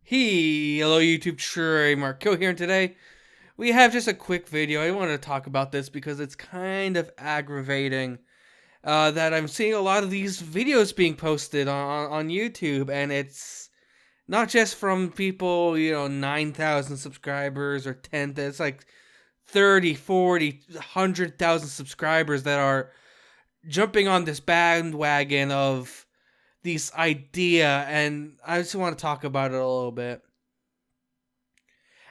Hello YouTube, Trey Marco here, and today we have just a quick video. I wanted to talk about this because it's kind of aggravating that I'm seeing a lot of these videos being posted on YouTube, and it's not just from people, 9,000 subscribers or 10, it's like 30, 40, 100,000 subscribers that are jumping on this bandwagon of this idea, and I just want to talk about it a little bit.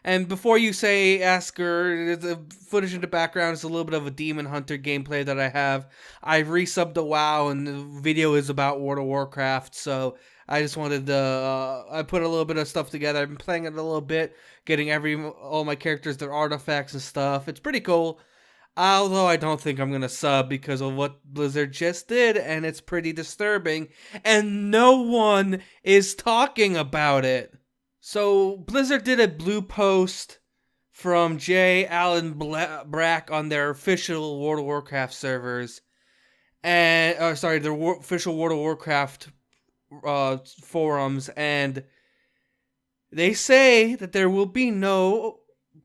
And before you say, ask her, the footage in the background is a little bit of a Demon Hunter gameplay that I have. I've resubbed to WoW, and the video is about World of Warcraft, so I just wanted to, I put a little bit of stuff together. I've been playing it a little bit, getting all my characters, their artifacts and stuff. It's pretty cool. Although I don't think I'm going to sub because of what Blizzard just did, and it's pretty disturbing, and no one is talking about it. So, Blizzard did a blue post from J. Allen Brack on their official World of Warcraft servers, and, their official World of Warcraft forums, and they say that there will be no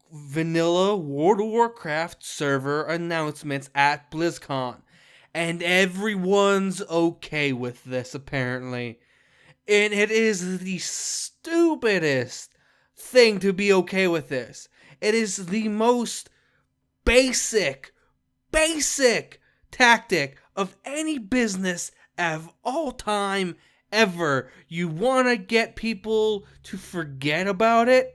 vanilla World of Warcraft server announcements at Blizzcon, and everyone's okay with this apparently. And it is the stupidest thing to be okay with this. It is the most basic tactic of any business of all time ever. You want to get people to forget about it?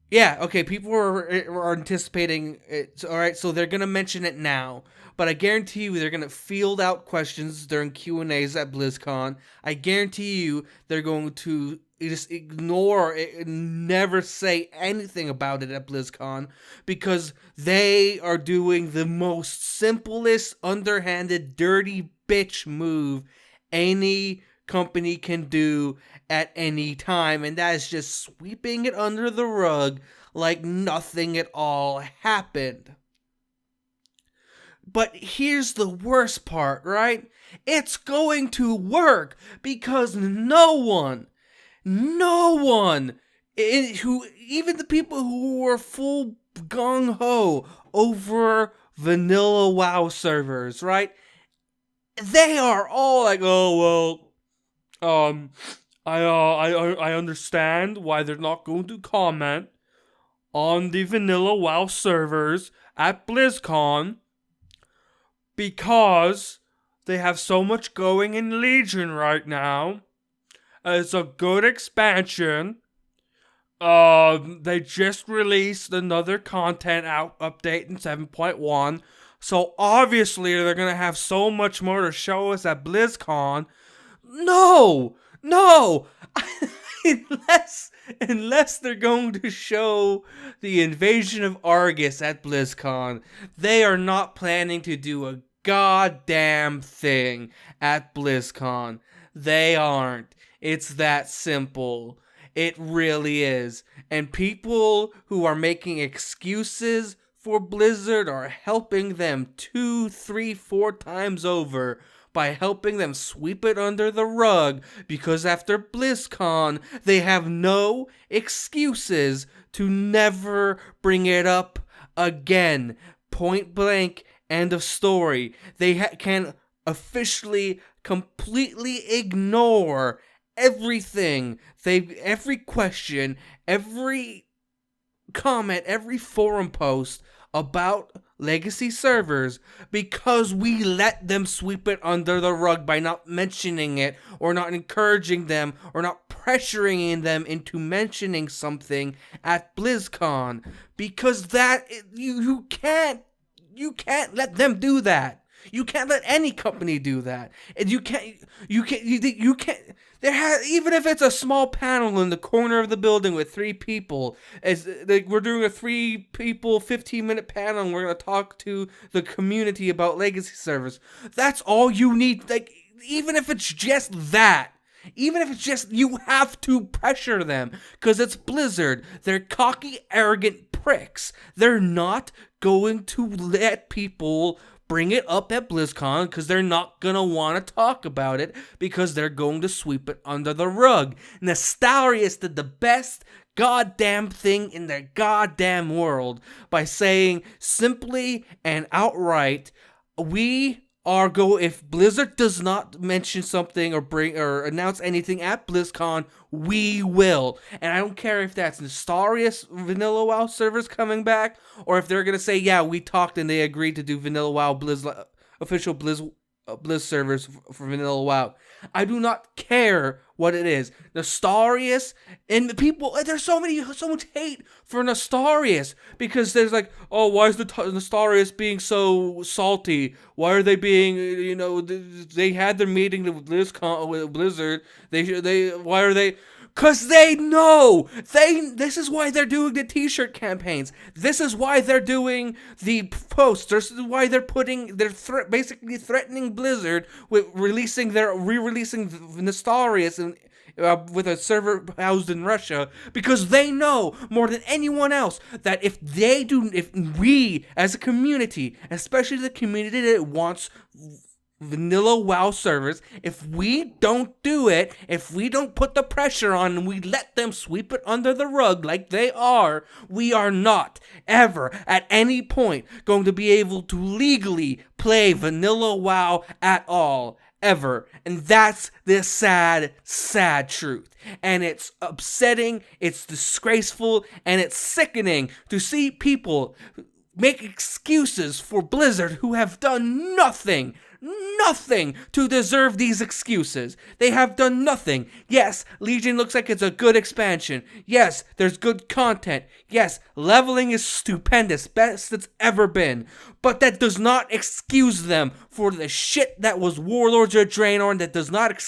Yeah, okay, people were anticipating it. Alright, so they're going to mention it now. But I guarantee you they're going to field out questions during Q&As at BlizzCon. I guarantee you they're going to just ignore it and never say anything about it at BlizzCon. Because they are doing the most simplest, underhanded, dirty bitch move any company can do at any time, and that is just sweeping it under the rug like nothing at all happened. But here's the worst part, right? It's going to work because no one, even the people who were full gung-ho over vanilla WoW servers, right? They are all like, oh, well, I understand why they're not going to comment on the vanilla WoW servers at BlizzCon because they have so much going in Legion right now. It's a good expansion. They just released another content update in 7.1, so obviously they're gonna have so much more to show us at BlizzCon. No! unless they're going to show the invasion of Argus at BlizzCon, they are not planning to do a goddamn thing at BlizzCon. They aren't. It's that simple. It really is. And people who are making excuses for Blizzard are helping them 2, 3, 4 times over by helping them sweep it under the rug, because after BlizzCon, they have no excuses to never bring it up again. Point blank, end of story. They can officially, completely ignore everything. Every question, every comment, every forum post about legacy servers, because we let them sweep it under the rug by not mentioning it, or not encouraging them, or not pressuring them into mentioning something at BlizzCon, because that you can't let them do that. You can't let any company do that. And you can't even if it's a small panel in the corner of the building with 3 people, we're doing a 3 people 15-minute panel, and we're going to talk to the community about legacy servers. That's all you need. Like, even if it's just that, you have to pressure them, because it's Blizzard. They're cocky, arrogant pricks. They're not going to let people bring it up at BlizzCon because they're not going to want to talk about it because they're going to sweep it under the rug. Nostalrius did the best goddamn thing in the goddamn world by saying simply and outright, if Blizzard does not mention something or announce anything at BlizzCon, we will. And I don't care if that's Nostalrius Vanilla WoW servers coming back, or if they're gonna say, yeah, we talked and they agreed to do Vanilla WoW official Blizz servers for Vanilla WoW. I do not care what it is. Nostalrius and the people, there's so much hate for Nostalrius because there's like, oh, why is the Nostalrius being so salty? Why are they being, they had their meeting with Blizzard. Why are they? Because they know! This is why they're doing the t-shirt campaigns. This is why they're doing the posts. This is why they're basically threatening Blizzard with re-releasing Nostalrius with a server housed in Russia. Because they know, more than anyone else, that if we, as a community, especially the community that wants Vanilla WoW servers, if we don't do it, if we don't put the pressure on and we let them sweep it under the rug like they are, we are not ever at any point going to be able to legally play Vanilla WoW at all. Ever. And that's the sad, sad truth. And it's upsetting, it's disgraceful, and it's sickening to see people make excuses for Blizzard who have done nothing to deserve these excuses. They have done nothing. Yes, Legion looks like it's a good expansion. Yes, there's good content. Yes, leveling is stupendous, best it's ever been. But that does not excuse them for the shit that was Warlords of Draenor. That does not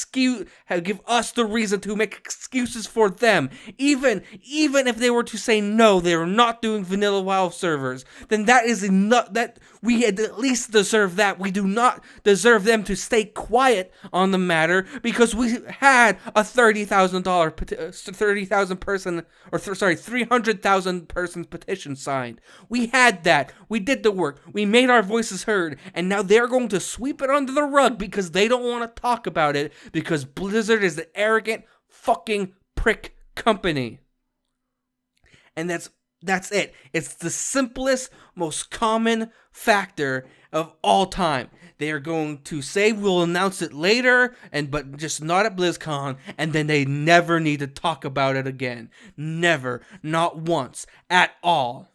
give us the reason to make excuses for them. Even if they were to say no, they are not doing Vanilla WoW servers, then that is enough. That we at least deserve that. We do not deserve them to stay quiet on the matter because we had a $300,000 person petition signed. We had that. We did the work. We made our voices heard, and now they're going to sweep it under the rug because they don't want to talk about it because Blizzard is the arrogant fucking prick company. And that's it. It's the simplest, most common factor of all time. They are going to say we'll announce it later, but just not at BlizzCon, and then they never need to talk about it again. Never. Not once. At all.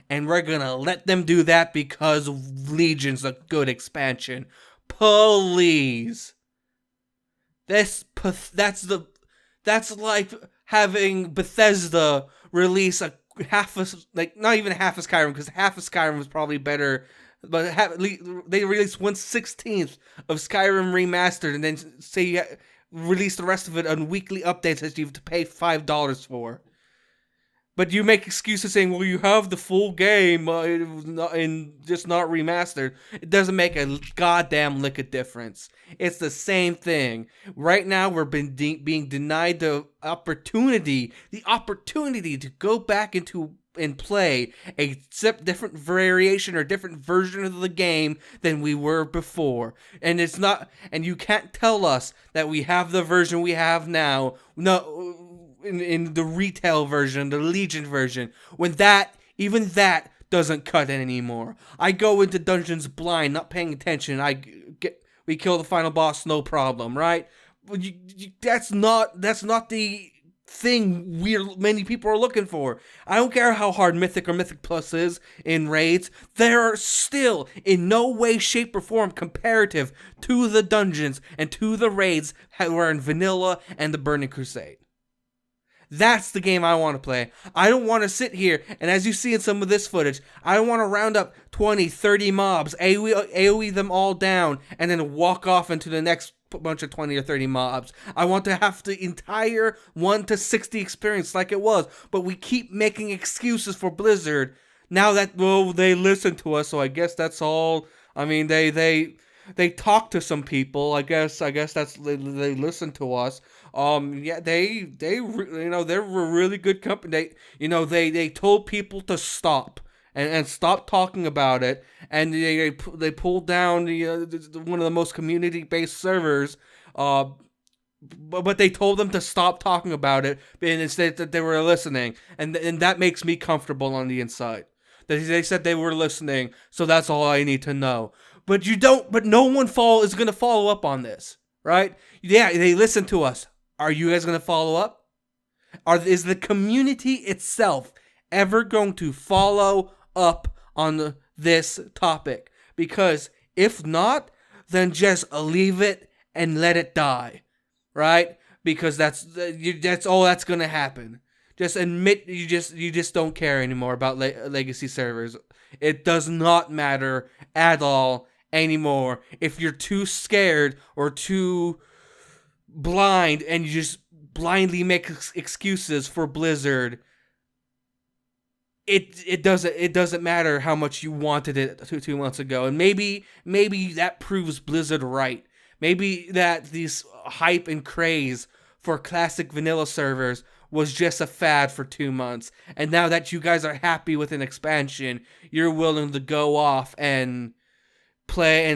And we're gonna let them do that because Legion's a good expansion. Please. That's like having Bethesda release not even half of Skyrim, because half of Skyrim is probably better, but they released 1/16 of Skyrim remastered, and then release the rest of it on weekly updates that you have to pay $5 for. But you make excuses saying, well, you have the full game and just not remastered. It doesn't make a goddamn lick of difference. It's the same thing. Right now, we're being denied the opportunity to go back and play a different variation or different version of the game than we were before. And you can't tell us that we have the version we have now. No. In the retail version, the Legion version, when even that doesn't cut it anymore. I go into dungeons blind, not paying attention. We kill the final boss, no problem, right? That's not the thing many people are looking for. I don't care how hard Mythic or Mythic Plus is in raids. They are still in no way, shape, or form comparative to the dungeons and to the raids that were in Vanilla and the Burning Crusade. That's the game I want to play. I don't want to sit here, and as you see in some of this footage, I don't want to round up 20, 30 mobs, AoE them all down, and then walk off into the next bunch of 20 or 30 mobs. I want to have the entire 1 to 60 experience like it was, but we keep making excuses for Blizzard. Now that, they listen to us, so I guess that's all. I mean, they talk to some people. I guess that's they listen to us. Yeah, they're a really good company. They told people to stop, and stopped talking about it. And they pulled down one of the most community based servers. But they told them to stop talking about it, and instead that they were listening, and that makes me comfortable on the inside. They said they were listening, so that's all I need to know. But you don't. But no one is gonna follow up on this, right? Yeah, they listen to us. Are you guys gonna follow up? Is the community itself ever going to follow up on this topic? Because if not, then just leave it and let it die, right? Because that's all that's gonna happen. Just admit you just don't care anymore about legacy servers. It does not matter at all anymore. If you're too scared or too blind and you just blindly make excuses for Blizzard, it doesn't matter how much you wanted it 2 months ago. And maybe that proves Blizzard right. Maybe that these hype and craze for classic vanilla servers was just a fad for 2 months. And now that you guys are happy with an expansion, you're willing to go off and play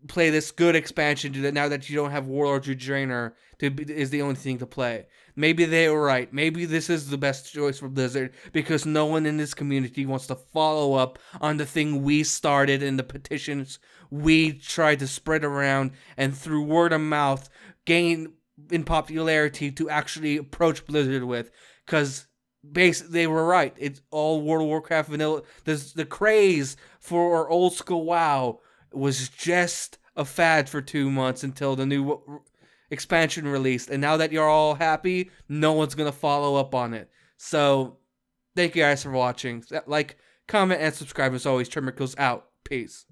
this good expansion now that you don't have Warlord Drainer is the only thing to play. Maybe they were right. Maybe this is the best choice for Blizzard because no one in this community wants to follow up on the thing we started in the petitions we tried to spread around and through word of mouth gain in popularity to actually approach Blizzard with. Because they were right. It's all World of Warcraft vanilla. The craze for old school WoW was just a fad for 2 months until the new expansion released. And now that you're all happy, no one's going to follow up on it. So, thank you guys for watching. Like, comment, and subscribe. As always, Trimmer goes out. Peace.